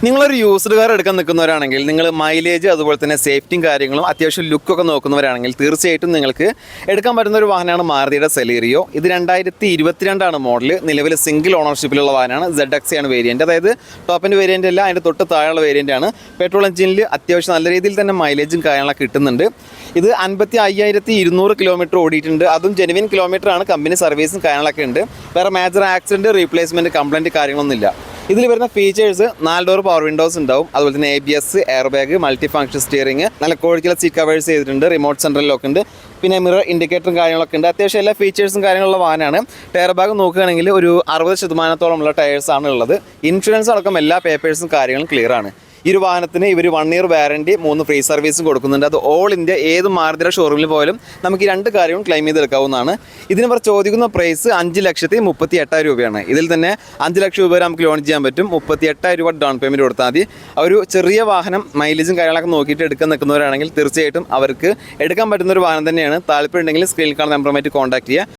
നിങ്ങളൊരു used car എടുക്കാൻ നിൽക്കുന്നവരാണെങ്കിൽ നിങ്ങൾ മൈലേജ് അതുപോലെ തന്നെ സേഫ്റ്റിയും കാര്യങ്ങളും അത്യാവശ്യം ലുക്കൊക്കെ നോക്കുന്നവരാണെങ്കിൽ തീർച്ചയായിട്ടും നിങ്ങൾക്ക് എടുക്കാൻ പറ്റുന്ന ഒരു വാഹനമാണ് മാരുതിയുടെ സെലീറിയോ. ഇത് 2022 മോഡൽ. നിലവിൽ സിംഗിൾ ഓണർഷിപ്പിലുള്ള വാഹനമാണ്. ZX ആണ് വേരിയൻറ്റ്. അതായത് ടോപ്പിൻ്റെ വേരിയൻ്റ് അല്ല, അതിൻ്റെ തൊട്ട് താഴെയുള്ള വേരിയൻ്റ് ആണ്. പെട്രോൾ എഞ്ചിനിൽ അത്യാവശ്യം നല്ല രീതിയിൽ തന്നെ മൈലേജും കാര്യങ്ങളൊക്കെ കിട്ടുന്നുണ്ട്. ഇത് 55,200 കിലോമീറ്റർ ഓടിയിട്ടുണ്ട്. അതും ജെനുവിൻ കിലോമീറ്റർ ആണ്. കമ്പനി സർവീസും കാര്യങ്ങളൊക്കെ ഉണ്ട്. വേറെ മേജർ ആക്സിഡൻറ്റ്, റീപ്ലേസ്മെൻറ്റ്, കംപ്ലൈൻറ്റ് കാര്യങ്ങളൊന്നുമില്ല. ഇതിൽ വരുന്ന ഫീച്ചേഴ്സ് 4 ഡോർ പവർ വിൻഡോസ് ഉണ്ടാവും. അതുപോലെ തന്നെ ABS, air bag, multi function steering, നല്ല ക്വാളിറ്റിയുള്ള സീറ്റ് കവേഴ്സ് ചെയ്തിട്ടുണ്ട്. റിമോട്ട് സെൻട്രൽ ലോക്ക് ഉണ്ട്. പിന്നെ മിറർ ഇൻഡിക്കേറ്ററും കാര്യങ്ങളൊക്കെ ഉണ്ട്. അത്യാവശ്യം എല്ലാ ഫീച്ചേഴ്സും കാര്യങ്ങളുള്ള വാഹനമാണ്. ടയർ ഭാഗം നോക്കുകയാണെങ്കിൽ ഒരു 60% ടയേഴ്സാണ് ഉള്ളത്. ഇൻഷുറൻസ് അടക്കം എല്ലാ പേപ്പേഴ്സും കാര്യങ്ങളും ക്ലിയർ ആണ്. ഈ ഒരു വാഹനത്തിന് ഇവർ 1 ഇയർ വാറണ്ടി, 3 ഫ്രീ സർവീസും കൊടുക്കുന്നുണ്ട്. അത് ഓൾ ഇന്ത്യ ഏത് മാരുതിയുടെ ഷോറൂമിൽ പോയാലും നമുക്ക് ഈ 2 കാര്യവും ക്ലെയിം ചെയ്തെടുക്കാവുന്നതാണ്. ഇതിനിവർ ചോദിക്കുന്ന പ്രൈസ് 5,38,000 രൂപയാണ്. ഇതിൽ തന്നെ 5 ലക്ഷം രൂപ വരെ നമുക്ക് ലോൺ ചെയ്യാൻ പറ്റും. 38,000 രൂപ ഡൗൺ പേയ്മെൻറ്റ് കൊടുത്താൽ മതി. ഒരു ചെറിയ വാഹനം മൈലേജും കാര്യങ്ങളൊക്കെ നോക്കിയിട്ട് എടുക്കാൻ നിൽക്കുന്നവരാണെങ്കിൽ തീർച്ചയായിട്ടും അവർക്ക് എടുക്കാൻ പറ്റുന്ന ഒരു വാഹനം തന്നെയാണ്. താല്പര്യം ഉണ്ടെങ്കിൽ സ്ക്രീനിൽ കാണുന്ന നമ്പറുമായിട്ട് കോൺടാക്ട് ചെയ്യുക.